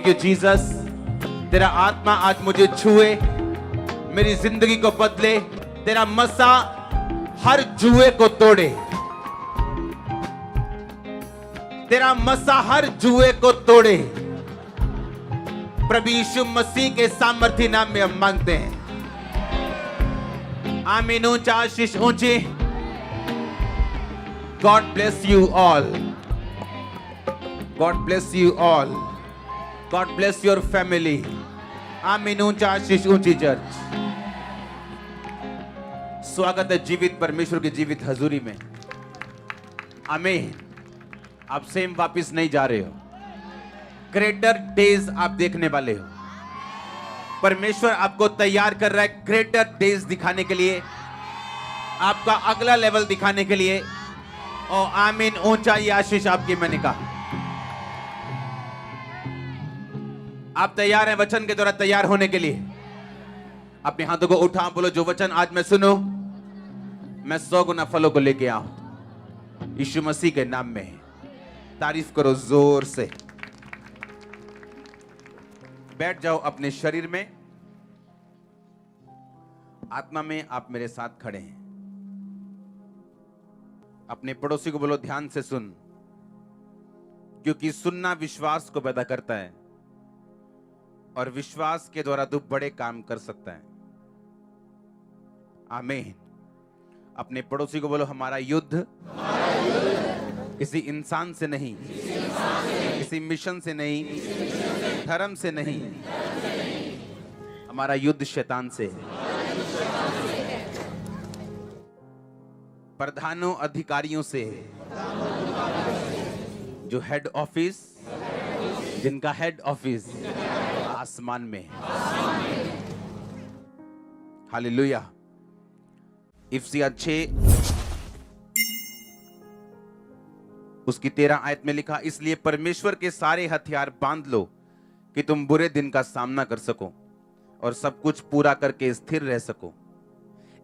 Thank you Jesus. तेरा आत्मा आज मुझे छुए, मेरी जिंदगी को बदले। तेरा मसा हर जुए को तोड़े, तेरा मसा हर जुए को तोड़े। प्रभु यीशु मसीह के सामर्थ्य नाम में हम मांगते हैं। आमीन। ऊंचा आशीष ऊंची। God bless you all. God bless you all. God bless your family. आमीन। ऊंचा आशीष ऊंची चर्च। स्वागत है जीवित परमेश्वर की जीवित हजूरी में। आमीन। आप सेम वापिस नहीं जा रहे हो। ग्रेटर डेज आप देखने वाले हो। परमेश्वर आपको तैयार कर रहा है ग्रेटर डेज दिखाने के लिए, आपका अगला लेवल दिखाने के लिए। और आमीन। ऊंचा ये आशीष आपकी मैंने कहा। आप तैयार हैं वचन के द्वारा तैयार होने के लिए? अपने हाथों को उठा, बोलो जो वचन आज मैं सुनूं, मैं 100 गुना फलों को लेके आऊं यीशु मसीह के नाम में। तारीफ करो जोर से। बैठ जाओ अपने शरीर में। आत्मा में आप मेरे साथ खड़े हैं। अपने पड़ोसी को बोलो ध्यान से सुन, क्योंकि सुनना विश्वास को पैदा करता है और विश्वास के द्वारा तू बड़े काम कर सकता है। आमीन। अपने पड़ोसी को बोलो हमारा युद्ध किसी इंसान से नहीं, किसी मिशन से नहीं, धर्म से नहीं, हमारा युद्ध शैतान से है। प्रधानों अधिकारियों से है, जो हेड ऑफिस, जिनका हेड ऑफिस आसमान में है। हालेलुया। इफिसियां 6 उसकी 13 आयत में लिखा, इसलिए परमेश्वर के सारे हथियार बांध लो कि तुम बुरे दिन का सामना कर सको और सब कुछ पूरा करके स्थिर रह सको।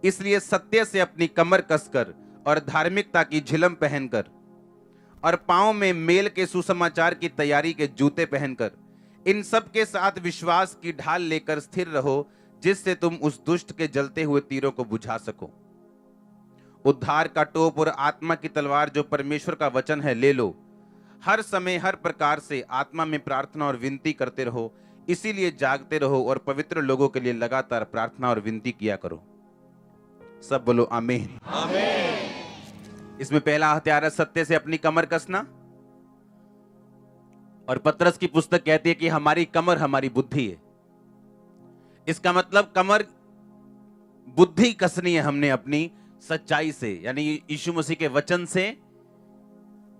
इसलिए सत्य से अपनी कमर कसकर और धार्मिकता की झिलम पहनकर और पांव में मेल के सुसमाचार की तैयारी के जूते पहनकर इन सब के साथ विश्वास की ढाल लेकर स्थिर रहो, जिससे तुम उस दुष्ट के जलते हुए तीरों को बुझा सको। उद्धार का टोप और आत्मा की तलवार जो परमेश्वर का वचन है ले लो। हर समय हर प्रकार से आत्मा में प्रार्थना और विनती करते रहो, इसीलिए जागते रहो और पवित्र लोगों के लिए लगातार प्रार्थना और विनती किया करो। सब बोलो आमीन। आमीन। इसमें पहला हथियार है सत्य से अपनी कमर कसना। और पतरस की पुस्तक कहती है कि हमारी कमर हमारी बुद्धि है। इसका मतलब कमर बुद्धि कसनी है हमने अपनी सच्चाई से, यानी यीशु मसीह के वचन से।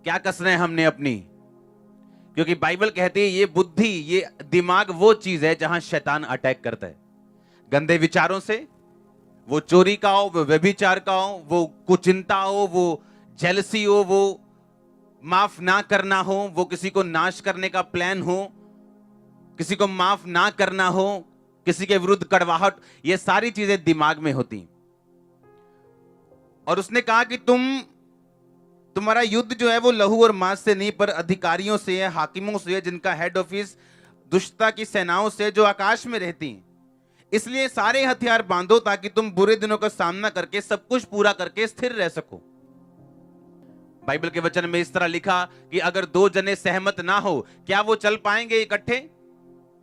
क्या कसना है हमने अपनी? क्योंकि बाइबल कहती है ये बुद्धि, ये दिमाग वो चीज है जहां शैतान अटैक करता है। गंदे विचारों से, वो चोरी का हो, वो व्यभिचार का हो, वो कुचिंता हो, वो जेलसी हो, वो माफ ना करना हो, वो किसी को नाश करने का प्लान हो, किसी को माफ ना करना हो, किसी के विरुद्ध कड़वाहट, ये सारी चीजें दिमाग में होती। और उसने कहा कि तुम्हारा युद्ध जो है वो लहू और मांस से नहीं, पर अधिकारियों से है, हाकिमों से है, जिनका हेड ऑफिस दुष्टता की सेनाओं से जो आकाश में रहती हैं। इसलिए सारे हथियार बांधो ताकि तुम बुरे दिनों का सामना करके सब कुछ पूरा करके स्थिर रह सको। बाइबल के वचन में इस तरह लिखा कि अगर 2 जने सहमत ना हो, क्या वो चल पाएंगे इकट्ठे?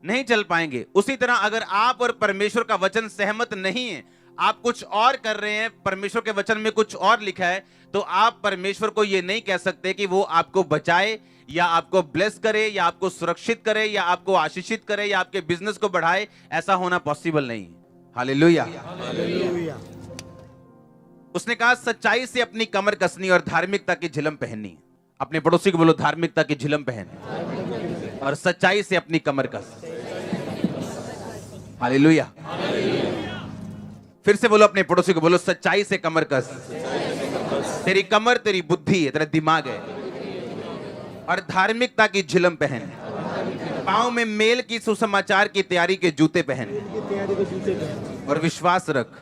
नहीं चल पाएंगे। उसी तरह अगर आप और परमेश्वर का वचन सहमत नहीं है, आप कुछ और कर रहे हैं, परमेश्वर के वचन में कुछ और लिखा है, तो आप परमेश्वर को यह नहीं कह सकते कि वो आपको बचाए या आपको ब्लेस करे या आपको सुरक्षित करे या आपको आशीषित करे या आपके बिजनेस को बढ़ाए। ऐसा होना पॉसिबल नहीं है। हालेलुया। हालेलुया। उसने कहा सच्चाई से अपनी कमर कसनी और धार्मिकता की झिलम पहननी। अपने पड़ोसी को बोलो धार्मिकता की झिलम पहन और सच्चाई से अपनी कमर कस। हालेलुया। फिर से बोलो अपने पड़ोसी को, बोलो सच्चाई से कमर कस। तेरी कमर तेरी बुद्धि है, तेरा दिमाग है। और धार्मिकता की झिलम पहन, पांव में मेल की सुसमाचार की तैयारी के जूते पहन और विश्वास रख।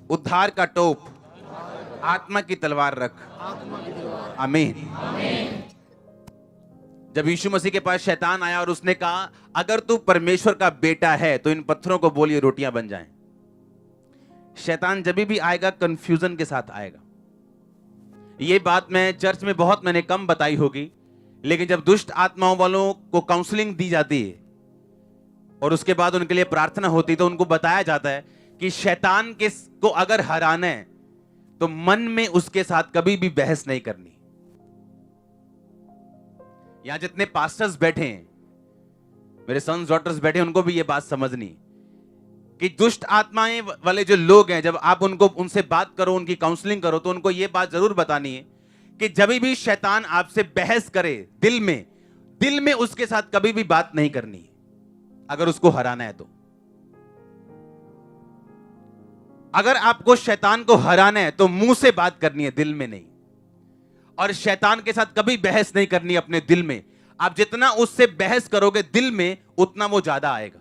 उद्धार का टोप, आत्मा की तलवार रख। आमीन। जब यीशु मसीह के पास शैतान आया और उसने कहा अगर तू परमेश्वर का बेटा है तो इन पत्थरों को बोलिए रोटियां बन जाएं। शैतान जब भी आएगा कंफ्यूजन के साथ आएगा। ये बात मैं चर्च में बहुत मैंने कम बताई होगी, लेकिन जब दुष्ट आत्माओं वालों को काउंसलिंग दी जाती है और उसके बाद उनके लिए प्रार्थना होती है तो उनको बताया जाता है कि शैतान को अगर हराना है तो मन में उसके साथ कभी भी बहस नहीं करनी। यहां जितने पास्टर्स बैठे हैं, मेरे सन्स डॉटर्स बैठे हैं, उनको भी यह बात समझनी कि दुष्ट आत्माएं वाले जो लोग हैं, जब आप उनसे बात करो, उनकी काउंसलिंग करो, तो उनको यह बात जरूर बतानी है कि जब भी शैतान आपसे बहस करे दिल में उसके साथ कभी भी बात नहीं करनी है अगर उसको हराना है तो। अगर आपको शैतान को हराना है तो मुंह से बात करनी है, दिल में नहीं। और शैतान के साथ कभी बहस नहीं करनी अपने दिल में। आप जितना उससे बहस करोगे दिल में, उतना वो ज्यादा आएगा।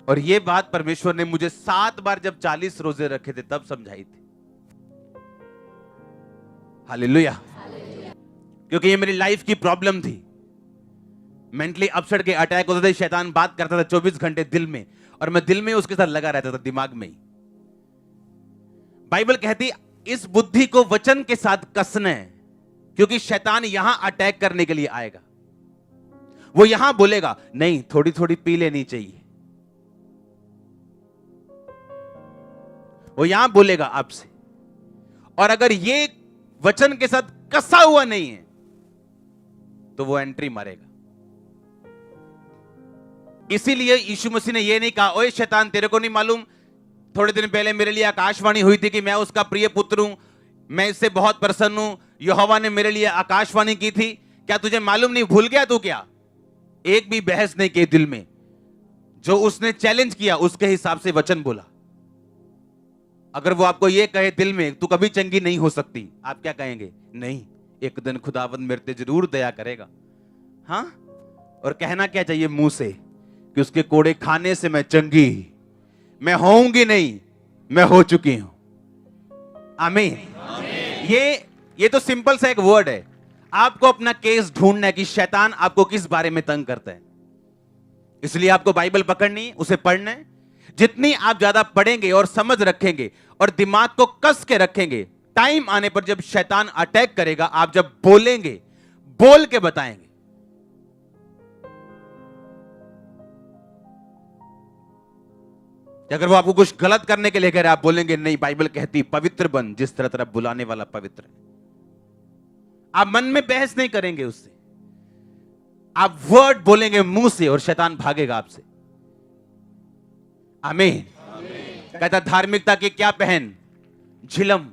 और ये बात परमेश्वर ने मुझे 7 बार जब 40 रोजे रखे थे तब समझाई थी। हालेलुया। क्योंकि ये मेरी लाइफ की प्रॉब्लम थी। मेंटली अपसेट के अटैक होते थे, शैतान बात करता था 24 घंटे दिल में, और मैं दिल में उसके साथ लगा रहता था, दिमाग में ही। बाइबल कहती इस बुद्धि को वचन के साथ कसना है, क्योंकि शैतान यहां अटैक करने के लिए आएगा। वो यहां बोलेगा नहीं, थोड़ी थोड़ी पी लेनी चाहिए। वो यहां बोलेगा आपसे, और अगर ये वचन के साथ कसा हुआ नहीं है तो वो एंट्री मारेगा। इसीलिए यीशु मसीह ने यह नहीं कहा ओए शैतान, तेरे को नहीं मालूम थोड़े दिन पहले मेरे लिए आकाशवाणी हुई थी कि मैं उसका प्रिय पुत्र हूं, मैं इससे बहुत प्रसन्न हूं, यहोवा ने मेरे लिए आकाशवाणी की थी, क्या तुझे मालूम नहीं? भूल गया तू क्या? एक भी बहस नहीं की दिल में। जो उसने चैलेंज किया उसके हिसाब से वचन बोला। अगर वो आपको ये कहे दिल में तू कभी चंगी नहीं हो सकती, आप क्या कहेंगे? नहीं, एक दिन खुदावंद मेरे पे जरूर दया करेगा। हाँ, और कहना क्या चाहिए मुंह से कि उसके कोड़े खाने से मैं चंगी, मैं होऊंगी नहीं, मैं हो चुकी हूं। आमीन। ये तो सिंपल सा एक वर्ड है। आपको अपना केस ढूंढना है कि शैतान आपको किस बारे में तंग करता है। इसलिए आपको बाइबल पकड़नी, उसे पढ़ना है। जितनी आप ज्यादा पढ़ेंगे और समझ रखेंगे और दिमाग को कस के रखेंगे, टाइम आने पर जब शैतान अटैक करेगा, आप जब बोलेंगे, बोल के बताएंगे। अगर वो आपको कुछ गलत करने के लिए कह रहे, आप बोलेंगे नहीं, बाइबल कहती पवित्र बन जिस तरह तरह बुलाने वाला पवित्र है। आप मन में बहस नहीं करेंगे उससे, आप वर्ड बोलेंगे मुंह से और शैतान भागेगा आपसे। आमीन। कहता धार्मिकता की क्या पहन? झिलम।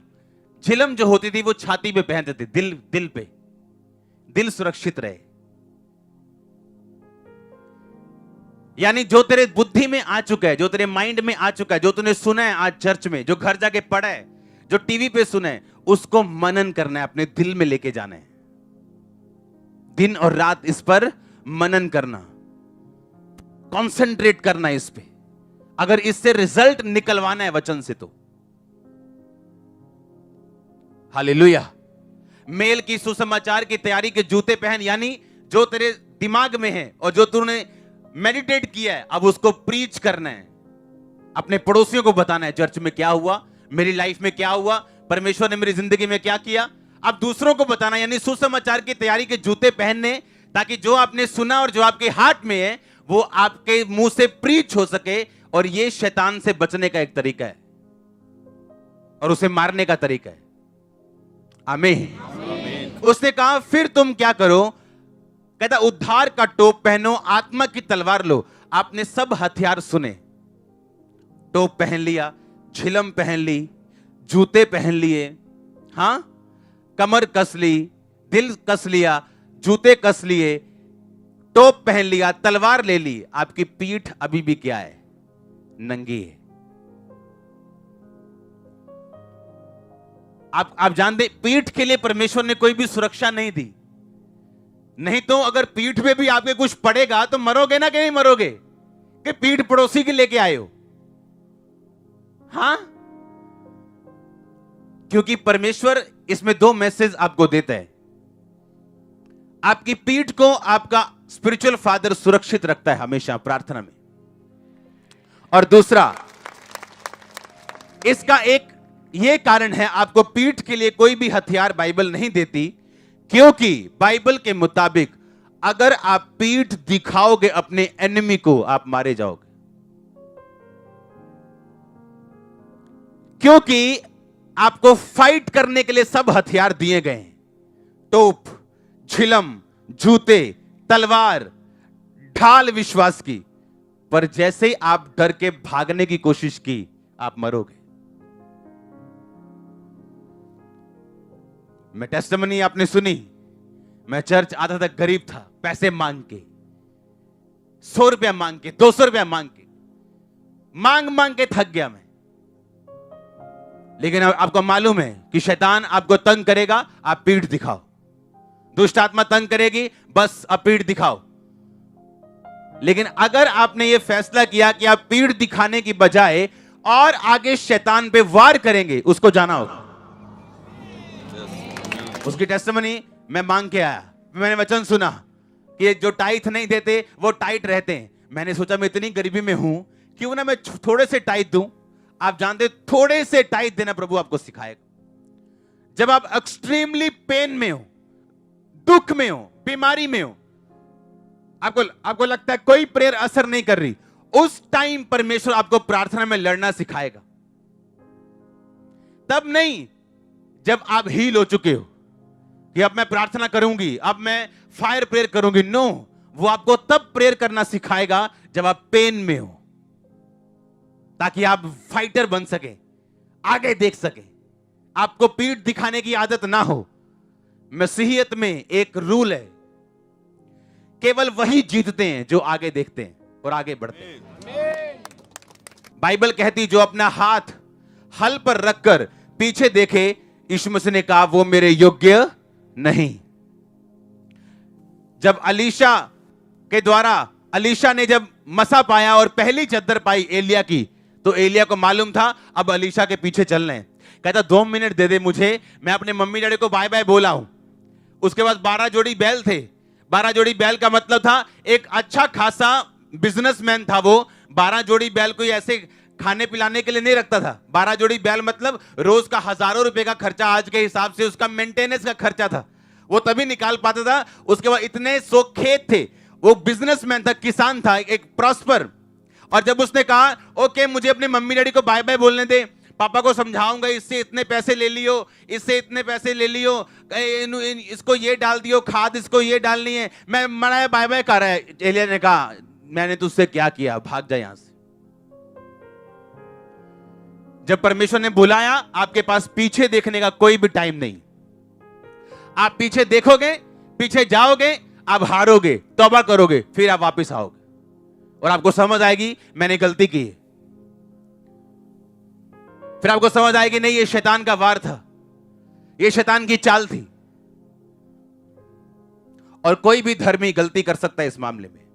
झिलम जो होती थी वो छाती पे पहनते थे, दिल पे, दिल सुरक्षित रहे। यानी जो तेरे बुद्धि में आ चुका है, जो तेरे माइंड में आ चुका है, जो तूने सुना है आज चर्च में, जो घर जाके पढ़ा है, जो टीवी पे सुना है, उसको मनन करना है, अपने दिल में लेके जाना है। दिन और रात इस पर मनन करना, कंसंट्रेट करना इस पे। अगर इससे रिजल्ट निकलवाना है वचन से तो हालेलुया। मेल की सुसमाचार की तैयारी के जूते पहन, यानी जो तेरे दिमाग में है और जो तूने मेडिटेट किया है, अब उसको प्रीच करना है। अपने पड़ोसियों को बताना है चर्च में क्या हुआ, मेरी लाइफ में क्या हुआ, परमेश्वर ने मेरी जिंदगी में क्या किया। अब दूसरों को बताना, यानी सुसमाचार की तैयारी के जूते पहनने, ताकि जो आपने सुना और जो आपके हार्ट में है वो आपके मुंह से प्रीच हो सके। और ये शैतान से बचने का एक तरीका है और उसे मारने का तरीका है। आमीन। उसने कहा फिर तुम क्या करो? कहता उद्धार का टोप पहनो, आत्मा की तलवार लो। आपने सब हथियार सुने, टोप पहन लिया, झिलम पहन ली, जूते पहन लिए, हां, कमर कस ली, दिल कस लिया, जूते कस लिए, टोप पहन लिया, तलवार ले ली। आपकी पीठ अभी भी क्या है? नंगी है। आप जानते, पीठ के लिए परमेश्वर ने कोई भी सुरक्षा नहीं दी। नहीं तो अगर पीठ पे भी आपके कुछ पड़ेगा तो मरोगे ना कि नहीं मरोगे? कि पीठ पड़ोसी की लेके आए हो? हां, क्योंकि परमेश्वर इसमें 2 मैसेज आपको देता है। आपकी पीठ को आपका स्पिरिचुअल फादर सुरक्षित रखता है हमेशा प्रार्थना में। और दूसरा, इसका एक यह कारण है, आपको पीठ के लिए कोई भी हथियार बाइबल नहीं देती, क्योंकि बाइबल के मुताबिक अगर आप पीठ दिखाओगे अपने एनिमी को, आप मारे जाओगे। क्योंकि आपको फाइट करने के लिए सब हथियार दिए गए हैं, तोप, झिलम, जूते, तलवार, ढाल विश्वास की, पर जैसे ही आप डर के भागने की कोशिश की, आप मरोगे। मैं टेस्टिमनी आपने सुनी, मैं चर्च आता था, गरीब था, पैसे मांग के, 100 रुपया मांग के, 200 रुपया मांग के, मांग मांग के थक गया मैं। लेकिन आपको मालूम है कि शैतान आपको तंग करेगा, आप पीठ दिखाओ। दुष्ट आत्मा तंग करेगी, बस आप पीठ दिखाओ। लेकिन अगर आपने यह फैसला किया कि आप पीठ दिखाने की बजाय और आगे शैतान पे वार करेंगे, उसको जाना होगा। उसकी टेस्टिमनी मैं मांग के आया, मैंने वचन सुना कि जो टाइट नहीं देते वो टाइट रहते हैं। मैंने सोचा मैं इतनी गरीबी में हूं, क्यों ना मैं थोड़े से टाइट दूं। आप जानते, थोड़े से टाइट देना प्रभु आपको सिखाएगा। जब आप एक्सट्रीमली पेन में हो, दुख में हो, बीमारी में हो, आपको लगता है कोई प्रेयर असर नहीं कर रही, उस टाइम परमेश्वर आपको प्रार्थना में लड़ना सिखाएगा। तब नहीं जब आप हील हो चुके हो कि अब मैं प्रार्थना करूंगी, अब मैं फायर प्रेयर करूंगी। नो, वो आपको तब प्रेयर करना सिखाएगा जब आप पेन में हो, ताकि आप फाइटर बन सके, आगे देख सके, आपको पीठ दिखाने की आदत ना हो। मसीहियत में एक रूल है, केवल वही जीतते हैं जो आगे देखते हैं और आगे बढ़ते हैं। बाइबल कहती, जो अपना हाथ हल पर रखकर पीछे देखे, यीशु मसीह ने कहा वो मेरे योग्य नहीं। जब अलीशा ने जब मसा पाया और पहली चद्दर पाई एलिया की, तो एलिया को मालूम था अब अलीशा के पीछे चलना है। कहता 2 मिनट दे दे मुझे, मैं अपने मम्मी डैडी को बाय बाय बोला हूं। उसके बाद 12 जोड़ी बैल थे। 12 जोड़ी बैल का मतलब था एक अच्छा खासा बिजनेसमैन था वो। 12 जोड़ी बैल कोई ऐसे खाने पिलाने के लिए नहीं रखता था। 12 जोड़ी बैल मतलब रोज का हजारों रुपए का खर्चा, आज के हिसाब से उसका मेंटेनेंस का खर्चा था, वो तभी निकाल पाता था। उसके बाद इतने 100 खेत थे, वो बिजनेसमैन था, किसान था, एक प्रॉस्पर। और जब उसने कहा ओके मुझे अपने मम्मी डैडी को बाय बाय बोलने दे, पापा को समझाऊंगा, इससे इतने पैसे ले लियो, इससे इतने पैसे ले लियो, इसको ये डाल दियो खाद, इसको ये डालनी है, मैं मना बाय बाय कर रहा है। एलिया ने कहा मैंने तुझसे क्या किया, भाग जा यहां से। जब परमेश्वर ने बुलाया, आपके पास पीछे देखने का कोई भी टाइम नहीं। आप पीछे देखोगे, पीछे जाओगे, आप हारोगे, तौबा करोगे, फिर आप वापस आओगे और आपको समझ आएगी मैंने गलती की। फिर आपको समझ आएगी नहीं, ये शैतान का वार था, ये शैतान की चाल थी। और कोई भी धर्मी गलती कर सकता है इस मामले में।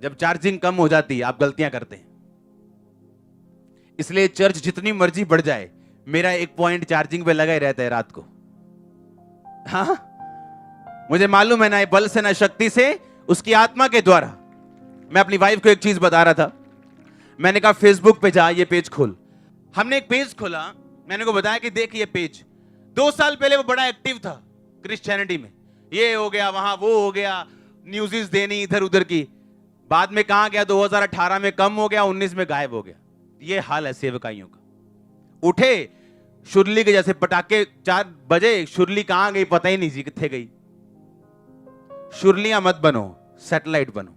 जब चार्जिंग कम हो जाती है, आप गलतियां करते हैं। इसलिए चर्च जितनी मर्जी बढ़ जाए, मेरा 1 पॉइंट चार्जिंग पे लगा ही रहता है रात को। हाँ, मुझे मालूम है ना बल से ना शक्ति से, उसकी आत्मा के द्वारा। मैं अपनी वाइफ को एक चीज बता रहा था, मैंने कहा फेसबुक पे जा, ये पेज खोल। हमने एक पेज खोला, मैंने को बताया कि देख ये पेज 2 साल पहले वो बड़ा एक्टिव था क्रिश्चियनिटी में, ये हो गया वहां वो हो गया, न्यूज़ देनी इधर उधर की। बाद में कहां गया, 2018 में कम हो गया, 19 में गायब हो गया। ये हाल है सेवकाइयों का। उठे शुरली के जैसे पटाखे, 4 बजे शुरली कहां गई पता ही नहीं जी कितने गई। शुरलियां मत बनो, सैटेलाइट बनो।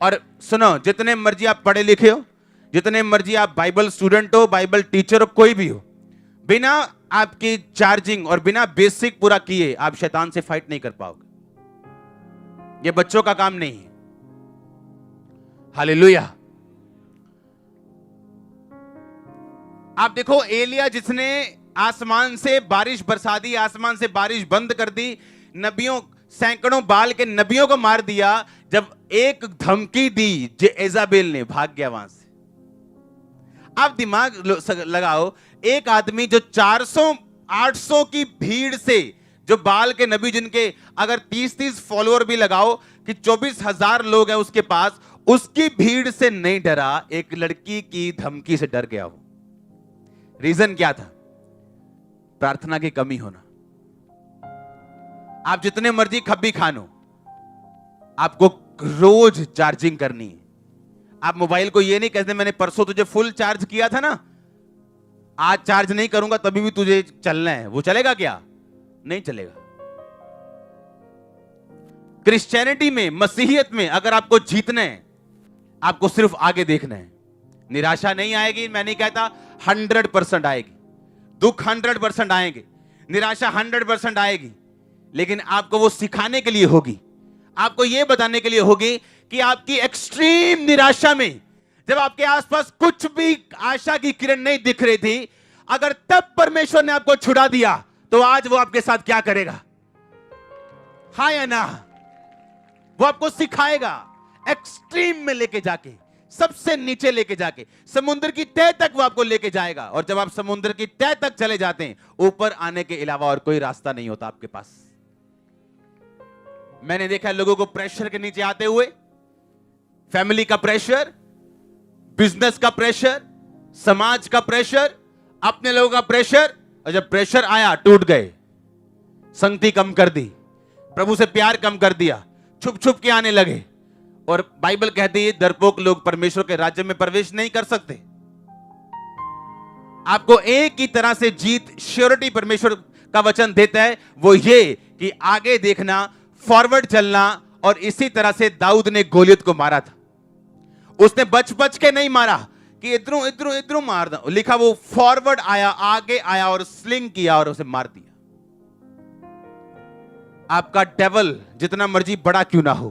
और सुनो, जितने मर्जी आप पढ़े लिखे हो, जितने मर्जी आप बाइबल स्टूडेंट हो, बाइबल टीचर हो, कोई भी हो, बिना आपकी चार्जिंग और बिना बेसिक पूरा किए आप शैतान से फाइट नहीं कर पाओगे। ये बच्चों का काम नहीं है। हालेलुया। आप देखो एलिया जिसने आसमान से बारिश बरसा दी, आसमान से बारिश बंद कर दी, नबियों सैकड़ों बाल के नबियों को मार दिया। जब एक धमकी दी जेज़ाबेल ने, भाग गया वहां से। आप दिमाग लगाओ, एक आदमी जो 400-800 की भीड़ से जो बाल के नबी, जिनके अगर 30-30 फॉलोअर भी लगाओ कि 24,000 लोग हैं उसके पास, उसकी भीड़ से नहीं डरा, एक लड़की की धमकी से डर गया वो। रीजन क्या था? प्रार्थना की कमी होना। आप जितने मर्जी खब्बी खानो, आपको रोज चार्जिंग करनी है। आप मोबाइल को ये नहीं कहते मैंने परसों तुझे फुल चार्ज किया था ना, आज चार्ज नहीं करूंगा तभी भी तुझे चलना है। वो चलेगा क्या? नहीं चलेगा। क्रिश्चियनिटी में, मसीहियत में अगर आपको जीतना है, आपको सिर्फ आगे देखना है। निराशा नहीं आएगी, मैं नहीं कहता, 100% आएगी। दुख 100% आएंगे, निराशा 100% आएगी, लेकिन आपको वो सिखाने के लिए होगी, आपको ये बताने के लिए होगी कि आपकी एक्सट्रीम निराशा में, जब आपके आसपास कुछ भी आशा की किरण नहीं दिख रही थी, अगर तब परमेश्वर ने आपको छुड़ा दिया, तो आज वो आपके साथ क्या करेगा? हाँ या ना? वो आपको सिखाएगा, एक्सट्रीम में लेके जाके, सबसे नीचे लेके जाके, समुद्र की तह तक वो आपको लेके जाएगा। और जब आप समुद्र की तह तक चले जाते हैं, ऊपर आने के अलावा और कोई रास्ता नहीं होता आपके पास। मैंने देखा लोगों को प्रेशर के नीचे आते हुए, फैमिली का प्रेशर, बिजनेस का प्रेशर, समाज का प्रेशर, अपने लोगों का प्रेशर, और जब प्रेशर आया टूट गए, संगति कम कर दी, प्रभु से प्यार कम कर दिया, छुप छुप के आने लगे। और बाइबल कहती है डरपोक लोग परमेश्वर के राज्य में प्रवेश नहीं कर सकते। आपको एक ही तरह से जीत, श्योरिटी परमेश्वर का वचन देता है, वो ये कि आगे देखना, फॉरवर्ड चलना। और इसी तरह से दाऊद ने गोलियत को मारा था। उसने बच बच के नहीं मारा कि इधरों इधरों इधरों मार दो, लिखा वो फॉरवर्ड आया, आगे आया और स्लिंग किया और उसे मार दिया। आपका डेवल जितना मर्जी बड़ा क्यों ना हो,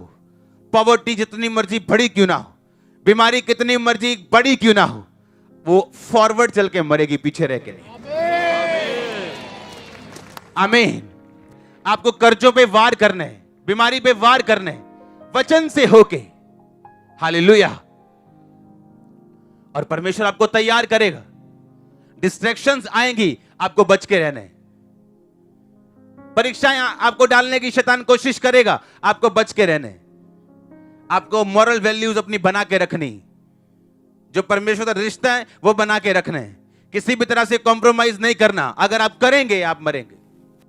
पॉवर्टी जितनी मर्जी बड़ी क्यों ना हो, बीमारी कितनी मर्जी बड़ी क्यों ना हो, वो फॉरवर्ड चल के मरेगी, पीछे रह के नहीं। आमीन। आपको कर्जों पे वार करने हैं, बीमारी पे वार करने हैं, वचन से होके। हालेलुया। और परमेश्वर आपको तैयार करेगा। डिस्ट्रैक्शंस आएंगी, आपको बच के रहना है। परीक्षाएं आपको डालने की शैतान कोशिश करेगा, आपको बच के रहना है। आपको मॉरल वैल्यूज अपनी बना के रखनी, जो परमेश्वर का रिश्ता है वो बना के रखना है। किसी भी तरह से कॉम्प्रोमाइज नहीं करना। अगर आप करेंगे आप मरेंगे,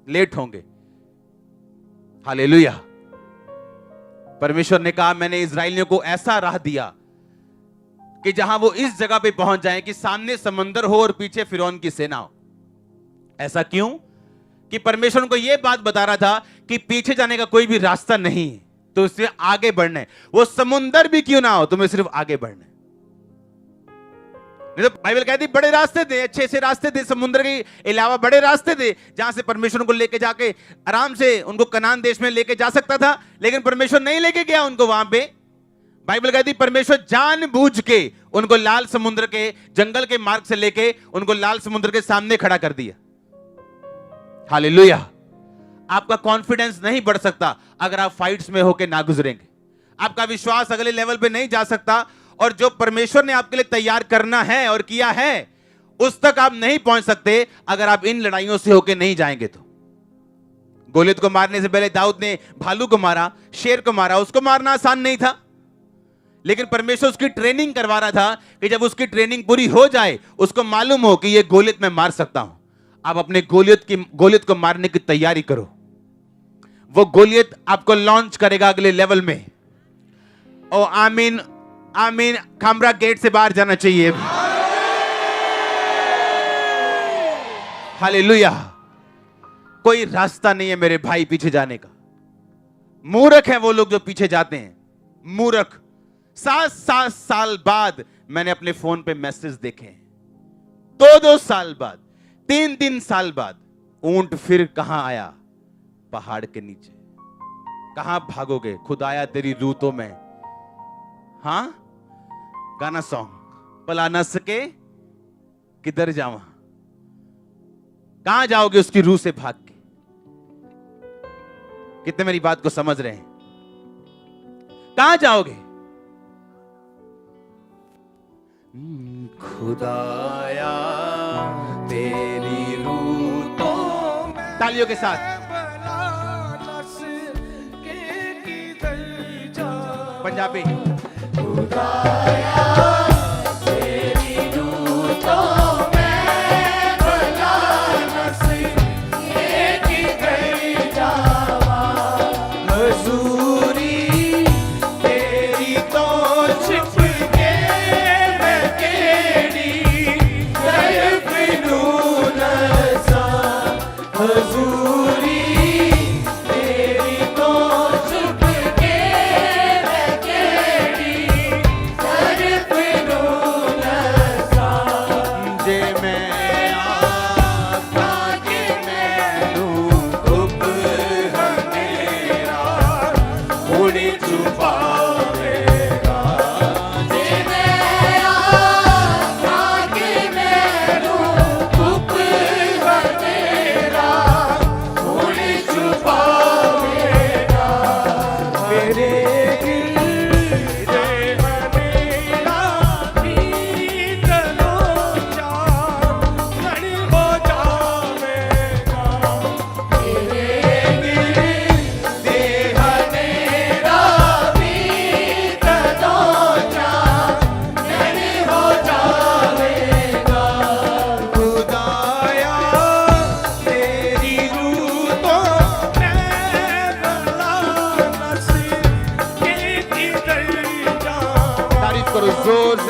लेट होंगे। हालेलुया। परमेश्वर ने कहा मैंने इस्राएलियों को ऐसा राह दिया कि जहां वो इस जगह पे पहुंच जाएं कि सामने समंदर हो और पीछे फिरौन की सेना हो। ऐसा क्यों? कि परमेश्वर उनको यह बात बता रहा था कि पीछे जाने का कोई भी रास्ता नहीं है, तो उससे आगे बढ़ना है। वो समुंदर भी क्यों ना हो, तुम्हें सिर्फ आगे बढ़ना है। नहीं तो बाइबल कहती बड़े रास्ते दे, अच्छे से रास्ते दे, समुद्र के अलावा बड़े रास्ते दे, जहां से परमेश्वर उनको लेके जाके आराम से उनको कनान देश में लेके जा सकता था। लेकिन परमेश्वर नहीं लेके गया उनको वहां पे। बाइबल कहती परमेश्वर जानबूझ के उनको लाल समुद्र के जंगल के मार्ग से लेके उनको लाल समुद्र के सामने खड़ा कर दिया। हालेलुया। आपका कॉन्फिडेंस नहीं बढ़ सकता अगर आप फाइट्स में होके ना गुजरेंगे। आपका विश्वास अगले लेवल पे नहीं जा सकता, और जो परमेश्वर ने आपके लिए तैयार करना है और किया है उस तक आप नहीं पहुंच सकते अगर आप इन लड़ाइयों से होके नहीं जाएंगे। तो गोलियत को मारने से पहले दाऊद ने भालू को मारा, शेर को मारा। उसको मारना आसान नहीं था, लेकिन परमेश्वर उसकी ट्रेनिंग करवा रहा था कि जब उसकी ट्रेनिंग पूरी हो जाए उसको मालूम हो कि ये गोलियत मैं मार सकता हूं। आप अपने गोलियत को मारने की तैयारी करो। वो गोलियत आपको लॉन्च करेगा अगले लेवल में। ओ आमीन, आमीन। खामरा गेट से बाहर जाना चाहिए। हालेलुया। कोई रास्ता नहीं है मेरे भाई पीछे जाने का। मूर्ख है वो लोग जो पीछे जाते हैं, मूर्ख। 7 साल बाद मैंने अपने फोन पे मैसेज देखे हैं, 2 साल बाद, 3 साल बाद। ऊंट फिर कहां आया? पहाड़ के नीचे। कहां भागोगे? खुदाया तेरी रूतों में। हां, गाना सॉन्ग। पला न सके किधर जावा? कहां जाओगे उसकी रूह से भाग के? कितने मेरी बात को समझ रहे हैं? कहां जाओगे? खुदाया तेरी रूतों में। तालियों के साथ पंजाबी।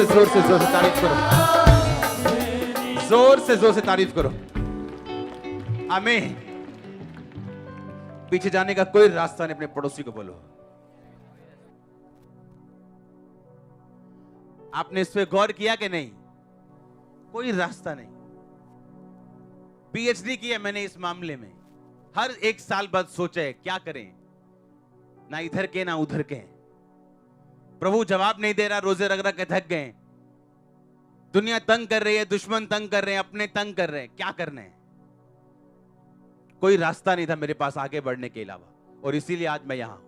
जोर से तारीफ करो, जोर से तारीफ करो। आमीन। पीछे जाने का कोई रास्ता नहीं, अपने पड़ोसी को बोलो। आपने इस पे गौर किया कि नहीं? कोई रास्ता नहीं। पीएचडी किया मैंने इस मामले में, हर एक साल बाद सोचा है क्या करें, ना इधर के ना उधर के। प्रभु जवाब नहीं दे रहा, रोजे रग रग के थक गए। दुनिया तंग कर रही है, दुश्मन तंग कर रहे हैं, अपने तंग कर रहे हैं, क्या करना है? कोई रास्ता नहीं था मेरे पास आगे बढ़ने के अलावा, और इसीलिए आज मैं यहां हूं।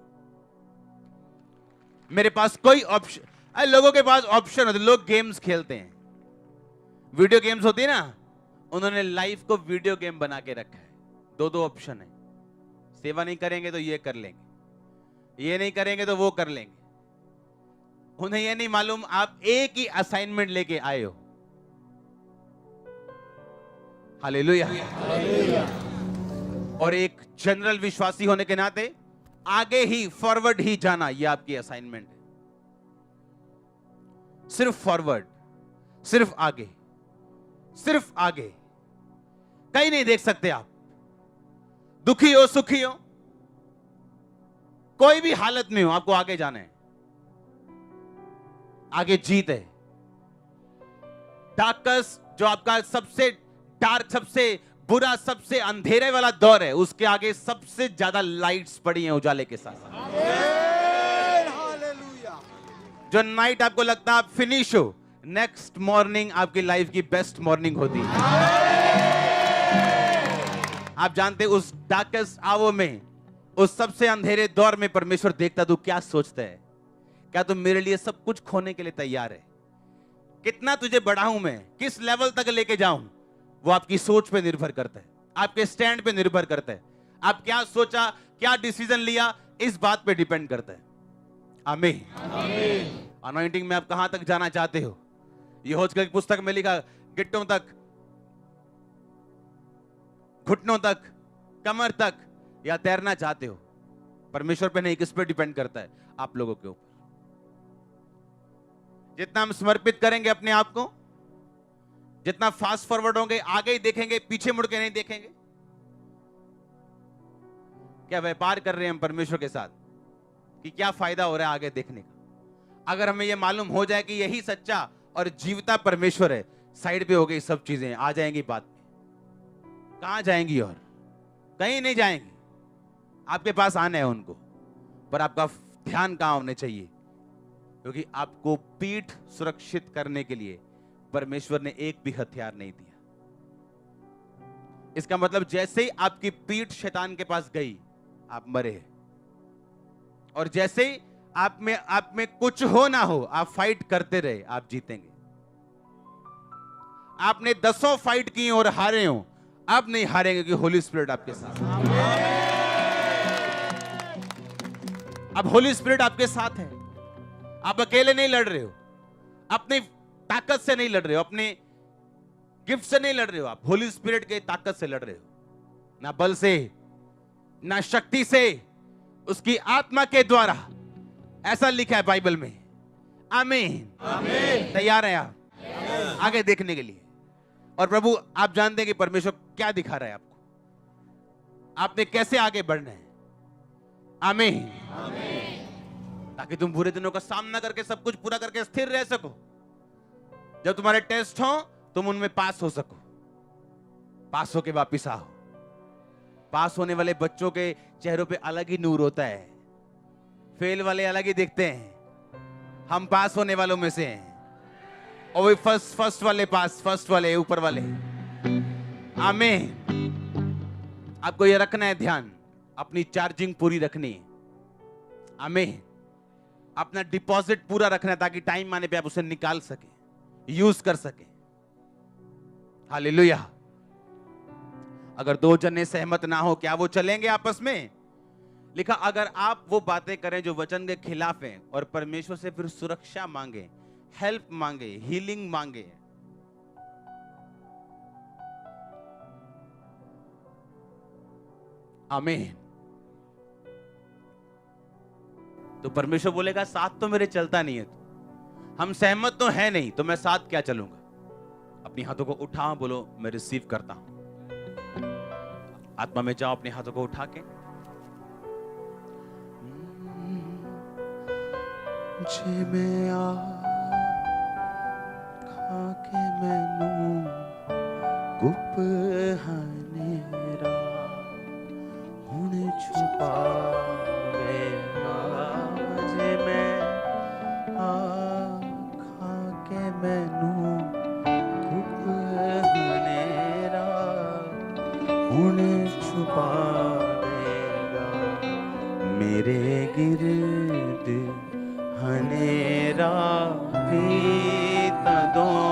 मेरे पास कोई ऑप्शन, लोगों के पास ऑप्शन होते, लोग गेम्स खेलते हैं, वीडियो गेम्स होती है ना, उन्होंने लाइफ को वीडियो गेम बना के रखा है। दो ऑप्शन है, सेवा नहीं करेंगे तो ये कर लेंगे, ये नहीं करेंगे तो वो कर लेंगे। उन्हें यह नहीं मालूम आप एक ही असाइनमेंट लेके आए हो। हालेलुया। और एक जनरल विश्वासी होने के नाते आगे ही, फॉरवर्ड ही जाना, यह आपकी असाइनमेंट है। सिर्फ फॉरवर्ड, सिर्फ आगे, सिर्फ आगे, कहीं नहीं देख सकते आप। दुखी हो, सुखी हो, कोई भी हालत में हो, आपको आगे जाना है। आगे जीत है। डार्कस, जो आपका सबसे डार्क, सबसे बुरा, सबसे अंधेरे वाला दौर है, उसके आगे सबसे ज्यादा लाइट्स पड़ी हैं उजाले के साथ। जो नाइट आपको लगता है आप फिनिश हो, नेक्स्ट मॉर्निंग आपकी लाइफ की बेस्ट मॉर्निंग होती है। आप जानते उस डार्केस्ट आवर में, उस सबसे अंधेरे दौर में परमेश्वर देखता तू क्या सोचता है। क्या तुम मेरे लिए सब कुछ खोने के लिए तैयार है? कितना तुझे बढ़ाऊं मैं, किस लेवल तक लेके जाऊं, वो आपकी सोच पे निर्भर करता है, आपके स्टैंड पे निर्भर करता है। आप क्या सोचा, क्या डिसीजन लिया, इस बात पे डिपेंड करता है। आमीन। अनॉइंटिंग में आप कहां तक जाना चाहते हो? यहोशू की पुस्तक में लिखा, गिट्टों तक, घुटनों तक, कमर तक, या तैरना चाहते हो? परमेश्वर पे नहीं, किस पे डिपेंड करता है? आप लोगों के ऊपर। जितना हम समर्पित करेंगे अपने आप को, जितना फास्ट फॉरवर्ड होंगे, आगे ही देखेंगे, पीछे मुड़ के नहीं देखेंगे। क्या व्यापार कर रहे हैं हम परमेश्वर के साथ कि क्या फायदा हो रहा है आगे देखने का? अगर हमें यह मालूम हो जाए कि यही सच्चा और जीवता परमेश्वर है, साइड पे हो गई सब चीजें, आ जाएंगी बात में। कहां जाएंगी? और कहीं नहीं जाएंगी। आपके पास आना है उनको, पर आपका ध्यान कहां होने चाहिए? क्योंकि आपको पीठ सुरक्षित करने के लिए परमेश्वर ने एक भी हथियार नहीं दिया। इसका मतलब जैसे ही आपकी पीठ शैतान के पास गई, आप मरे। और जैसे ही आप में कुछ हो ना हो, आप फाइट करते रहे, आप जीतेंगे। आपने 10 फाइट की और हारे हो, आप नहीं हारेंगे क्योंकि होली स्पिरिट आपके साथ। अब होली स्पिरिट आपके साथ है। आप अकेले नहीं लड़ रहे हो, अपनी ताकत से नहीं लड़ रहे हो, अपने गिफ्ट से नहीं लड़ रहे हो, आप होली स्पिरिट के ताकत से लड़ रहे हो, ना बल से ना शक्ति से, उसकी आत्मा के द्वारा। ऐसा लिखा है बाइबल में। आमीन। तैयार हैं आप आगे देखने के लिए? और प्रभु आप जानते हैं कि परमेश्वर क्या दिखा रहा है आपको, आपने कैसे आगे बढ़ना है। आमीन। ताकि तुम बुरे दिनों का सामना करके सब कुछ पूरा करके स्थिर रह सको। जब तुम्हारे टेस्ट हो तुम उनमें पास हो सको, पास होके वापिस आओ। पास होने वाले बच्चों के चेहरों पे अलग ही नूर होता है, फेल वाले अलग ही दिखते हैं। हम पास होने वालों में से हैं, और वही फर्स्ट वाले पास, फर्स्ट वाले ऊपर वाले। आमीन। आपको ये रखना है ध्यान, अपनी चार्जिंग पूरी रखनी है। आमीन। अपना डिपॉजिट पूरा रखना है ताकि टाइम आने पे आप उसे निकाल सके, यूज कर सके। हालेलुया। अगर दो जने सहमत ना हो, क्या वो चलेंगे आपस में? लिखा, अगर आप वो बातें करें जो वचन के खिलाफ हैं और परमेश्वर से फिर सुरक्षा मांगे, हेल्प मांगे, हीलिंग मांगे, आमीन, तो परमेश्वर बोलेगा साथ तो मेरे चलता नहीं है। हम सहमत तो है नहीं, तो मैं साथ क्या चलूंगा? अपनी हाथों को उठाओ, बोलो मैं रिसीव करता हूं। आत्मा में जाओ, अपने हाथों को उठा के जिमें आ खाके मैनू गुप हनेरा हुण छुपावेगा। जिमें आ खाके मैनू गुप हनेरा हुण छुपावेगा। मेरे गिरद हनेरा भी तदों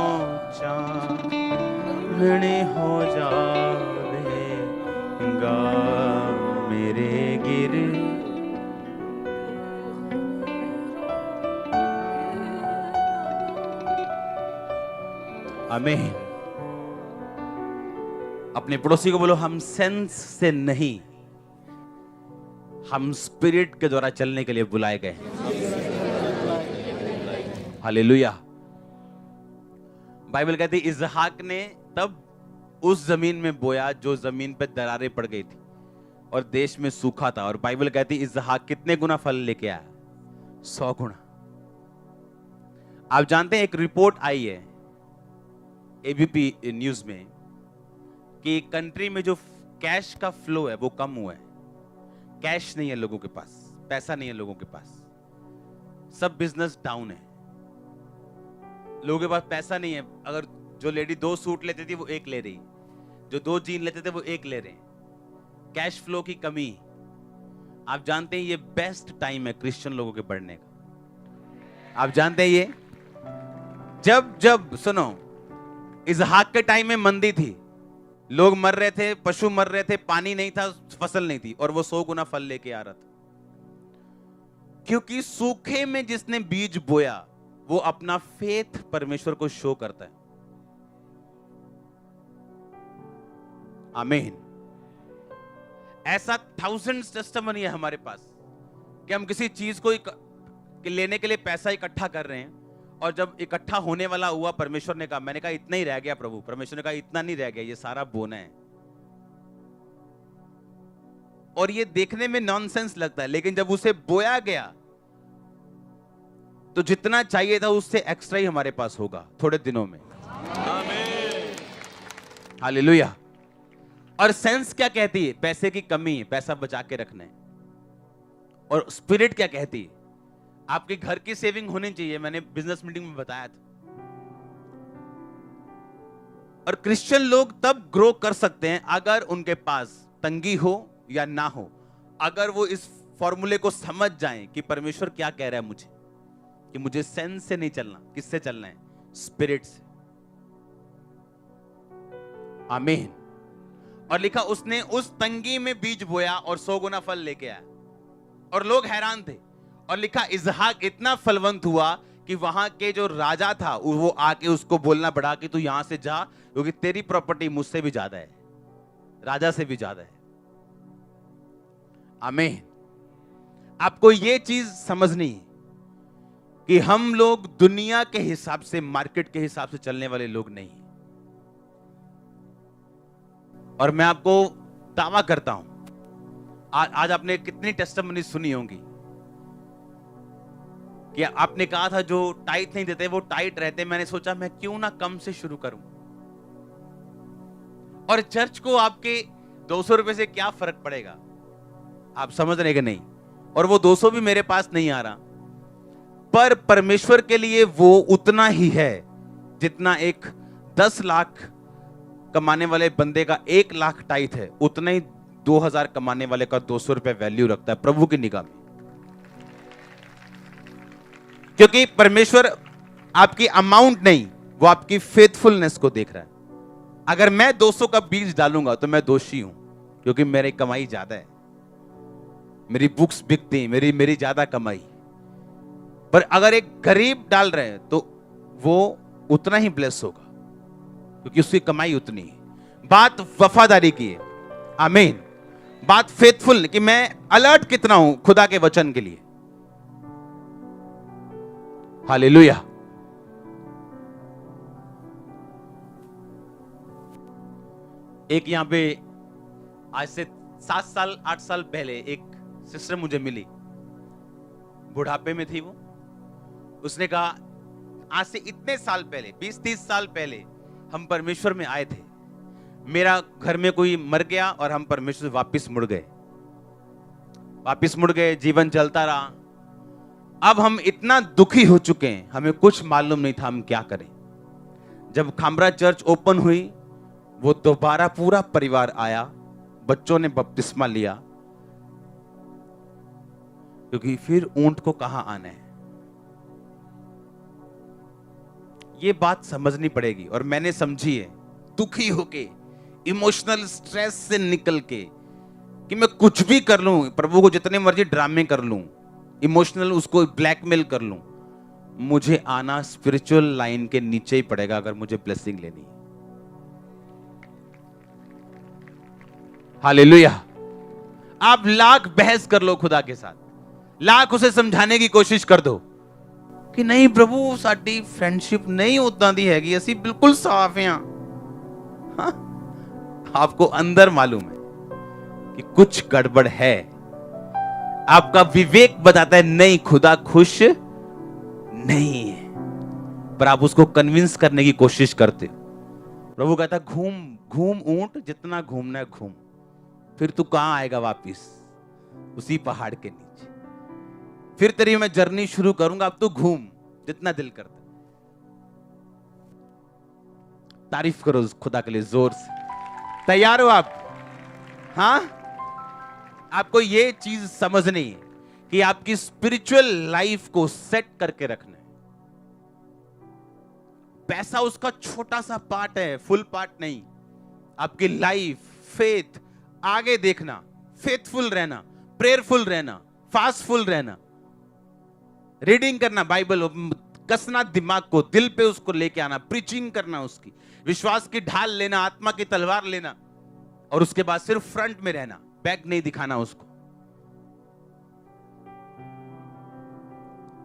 चांदनी हो जावेगा। मेरे गिरद आमीन। अपने पड़ोसी को बोलो, हम सेंस से नहीं, हम स्पिरिट के द्वारा चलने के लिए बुलाए गए हैं। हालेलुया। बाइबल कहती है इसहाक ने तब उस जमीन में बोया जो जमीन पे दरारें पड़ गई थी और देश में सूखा था। और बाइबल कहती है इसहाक कितने गुना फल लेके आया? 100 गुना। आप जानते हैं एक रिपोर्ट आई है एबीपी न्यूज में कि कंट्री में जो कैश का फ्लो है वो कम हुआ है। कैश नहीं है लोगों के पास, पैसा नहीं है लोगों के पास, सब बिजनेस डाउन है। लोगों के पास पैसा नहीं है। अगर जो लेडी 2 सूट लेती थी वो 1 ले रही, जो 2 जीन लेते थे वो 1 ले रहे। कैश फ्लो की कमी। आप जानते हैं ये बेस्ट टाइम है क्रिश्चियन लोगों के बढ़ने का। आप जानते हैं ये जब सुनो, इसहाक के टाइम में मंदी थी, लोग मर रहे थे, पशु मर रहे थे, पानी नहीं था, फसल नहीं थी, और वो 100 गुना फल लेके आ रहा था। क्योंकि सूखे में जिसने बीज बोया वो अपना फेथ परमेश्वर को शो करता है। आमीन। ऐसा थाउजेंड्स टेस्टिमनी है हमारे पास कि हम किसी चीज को लेने के लिए पैसा इकट्ठा कर रहे हैं, और जब इकट्ठा होने वाला हुआ, परमेश्वर ने कहा, मैंने कहा इतना ही रह गया प्रभु। परमेश्वर ने कहा इतना नहीं रह गया, ये सारा बोना है। और ये देखने में नॉनसेंस लगता है, लेकिन जब उसे बोया गया तो जितना चाहिए था उससे एक्स्ट्रा ही हमारे पास होगा थोड़े दिनों में। हालेलुया। और सेंस क्या कहती है? पैसे की कमी है, पैसा बचा के रखना है। और स्पिरिट क्या कहती है? आपके घर की सेविंग होनी चाहिए। मैंने बिजनेस मीटिंग में बताया था। और क्रिश्चियन लोग तब ग्रो कर सकते हैं अगर उनके पास तंगी हो या ना हो, अगर वो इस फॉर्मूले को समझ जाएं कि परमेश्वर क्या कह रहा है मुझे, कि मुझे सेंस से नहीं चलना, किससे चलना है? स्पिरिट से। आमीन। और लिखा उसने उस तंगी में बीज बोया और 100 गुना फल लेके आया। और लोग हैरान थे। और लिखा इसहाक इतना फलवंत हुआ कि वहां के जो राजा था वो आके उसको बोलना पड़ा कि तू यहां से जा, क्योंकि तेरी प्रॉपर्टी मुझसे भी ज्यादा है, राजा से भी ज्यादा है। आमीन। आपको ये चीज समझनी है कि हम लोग दुनिया के हिसाब से, मार्केट के हिसाब से चलने वाले लोग नहीं। और मैं आपको दावा करता हूं, आज आपने कितनी टेस्टिमनी सुनी होंगी कि आपने कहा था जो टाइट नहीं देते वो टाइट रहते। मैंने सोचा मैं क्यों ना कम से शुरू करूं, और चर्च को आपके 200 रुपए से क्या फर्क पड़ेगा, आप समझ रहे कि नहीं। और वो 200 भी मेरे पास नहीं आ रहा, पर परमेश्वर के लिए वो उतना ही है जितना एक 10 लाख कमाने वाले बंदे का 1 लाख टाइट है, उतना ही 2000 कमाने वाले का 200 रुपए वैल्यू रखता है प्रभु की निगाह में। क्योंकि परमेश्वर आपकी अमाउंट नहीं, वो आपकी फेथफुलनेस को देख रहा है। अगर मैं 200 का बीज डालूंगा तो मैं दोषी हूं, क्योंकि मेरी कमाई ज्यादा है, मेरी बुक्स बिकती हैं, मेरी ज्यादा कमाई। पर अगर एक गरीब डाल रहे हैं तो वो उतना ही ब्लेस होगा, क्योंकि उसकी कमाई उतनी है। बात वफादारी की है। आमीन। बात फेथफुल कि मैं अलर्ट कितना हूं खुदा के वचन के लिए। हालेलुया। एक यहां पे आज से 7 साल 8 साल पहले एक सिस्टर मुझे मिली, बुढ़ापे में थी वो। उसने कहा आज से इतने साल पहले, 20-30 साल पहले हम परमेश्वर में आए थे, मेरा घर में कोई मर गया और हम परमेश्वर से वापस मुड़ गए, जीवन चलता रहा। अब हम इतना दुखी हो चुके हैं, हमें कुछ मालूम नहीं था हम क्या करें। जब खामरा चर्च ओपन हुई, वो दोबारा पूरा परिवार आया, बच्चों ने बपतिस्मा लिया, क्योंकि फिर ऊंट को कहां आना है, ये बात समझनी पड़ेगी। और मैंने समझी है, दुखी होके, इमोशनल स्ट्रेस से निकल के, कि मैं कुछ भी कर लूं, प्रभु को जितने मर्जी ड्रामे कर लूं, इमोशनल उसको ब्लैकमेल कर लूं, मुझे आना स्पिरिचुअल लाइन के नीचे ही पड़ेगा अगर मुझे ब्लेसिंग लेनी है। हालेलुया। आप लाख बहस कर लो खुदा के साथ, लाख उसे समझाने की कोशिश कर दो कि नहीं प्रभु साडी फ्रेंडशिप नहीं उदां दी हैगी, असी बिल्कुल साफ हैं। हाँ? आपको अंदर मालूम है कि कुछ गड़बड़ है। आपका विवेक बताता है नहीं, खुदा खुश नहीं है, पर आप उसको कन्विंस करने की कोशिश करते हो। प्रभु कहता है घूम घूम ऊंट, जितना घूमना है घूम, फिर तू कहां आएगा वापिस, उसी पहाड़ के नीचे। फिर तेरी मैं जर्नी शुरू करूंगा, अब तू घूम जितना दिल करता। तारीफ करो खुदा के लिए जोर से। तैयार हो आप? हाँ, आपको ये चीज समझनी है कि आपकी स्पिरिचुअल लाइफ को सेट करके रखना है। पैसा उसका छोटा सा पार्ट है, फुल पार्ट नहीं। आपकी लाइफ, फेथ, आगे देखना, फेथफुल रहना, प्रेयरफुल रहना, फास्टफुल रहना, रीडिंग करना, बाइबल कसना, दिमाग को दिल पे उसको लेके आना, प्रीचिंग करना, उसकी विश्वास की ढाल लेना, आत्मा की तलवार लेना, और उसके बाद सिर्फ फ्रंट में रहना, बैक नहीं दिखाना उसको।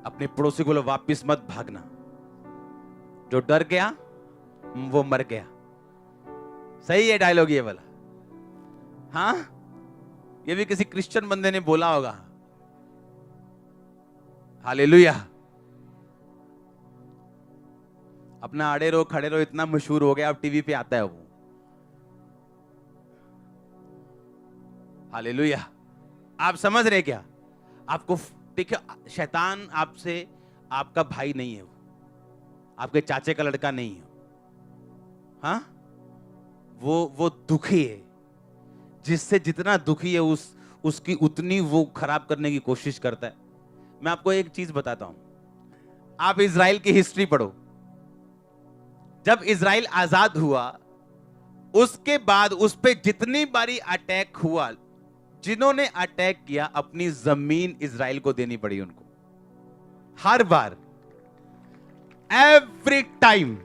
अपने पड़ोसी को वापिस मत भागना, जो डर गया वो मर गया। सही है डायलॉग ये वाला? हाँ, ये भी किसी क्रिश्चियन बंदे ने बोला होगा। हालेलुया। अपना आड़े रहो खड़े रहो इतना मशहूर हो गया, अब टीवी पे आता है वो। हालेलुया। आप समझ रहे क्या? आपको देखिए, शैतान आपसे, आपका भाई नहीं है, वो आपके चाचे का लड़का नहीं है। हाँ, वो दुखी है, जिससे जितना दुखी है उसकी उतनी वो खराब करने की कोशिश करता है। मैं आपको एक चीज बताता हूं, आप इजराइल की हिस्ट्री पढ़ो। जब इजराइल आजाद हुआ, उसके बाद उस पे जितनी बारी अटैक हुआ, जिन्होंने अटैक किया, अपनी जमीन इजराइल को देनी पड़ी उनको। हर बार, एवरी टाइम,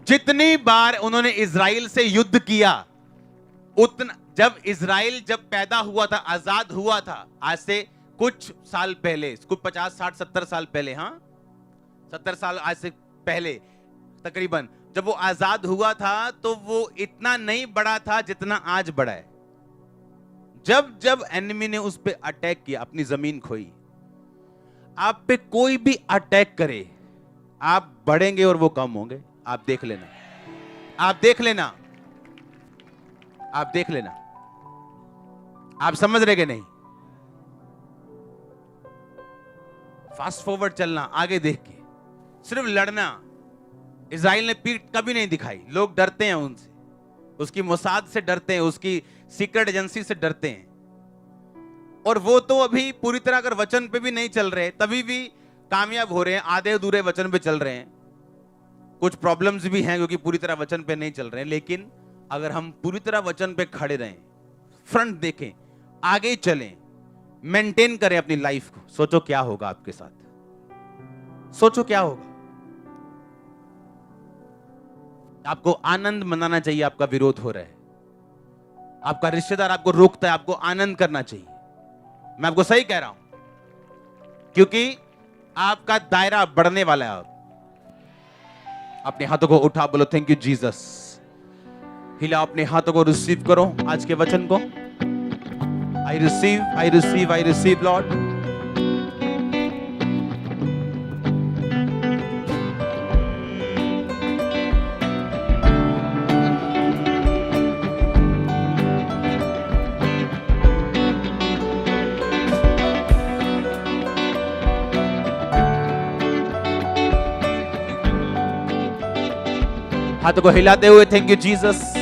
जितनी बार उन्होंने इजराइल से युद्ध किया, उतना, जब इजराइल जब पैदा हुआ था, आजाद हुआ था, आज से कुछ साल पहले, कुछ 50, 60, 70 साल पहले, हाँ 70 साल आज से पहले तकरीबन, जब वो आजाद हुआ था तो वो इतना नहीं बढ़ा था जितना आज बढ़ा है। जब जब एनिमी ने उस पे अटैक किया, अपनी जमीन खोई, आप पे कोई भी अटैक करे, आप बढ़ेंगे और वो कम होंगे। आप देख लेना, आप देख लेना, आप देख लेना। आप समझ रहे कि नहीं? फास्ट फॉरवर्ड चलना, आगे देख के, सिर्फ लड़ना। इजराइल ने पीठ कभी नहीं दिखाई। लोग डरते हैं उनसे, उसकी मोसाद से डरते हैं, उसकी सीक्रेट एजेंसी से डरते हैं। और वो तो अभी पूरी तरह अगर वचन पे भी नहीं चल रहे, तभी भी कामयाब हो रहे हैं, आधे अधूरे वचन पे चल रहे हैं। कुछ प्रॉब्लम्स भी हैं क्योंकि पूरी तरह वचन पे नहीं चल रहे हैं। लेकिन अगर हम पूरी तरह वचन पे खड़े रहें, फ्रंट देखें, आगे चलें, मेंटेन करें अपनी लाइफ को, सोचो क्या होगा आपके साथ। सोचो क्या होगा। आपको आनंद मनाना चाहिए, आपका विरोध हो रहा है, आपका रिश्तेदार आपको रोकता है, आपको आनंद करना चाहिए। मैं आपको सही कह रहा हूं, क्योंकि आपका दायरा बढ़ने वाला है। आप अपने हाथों को उठा, बोलो थैंक यू जीसस। हिला अपने हाथों को, रिसीव करो आज के वचन को। I receive, I receive, I receive Lord. हाथों को हिलाते हुए थैंक यू जीसस।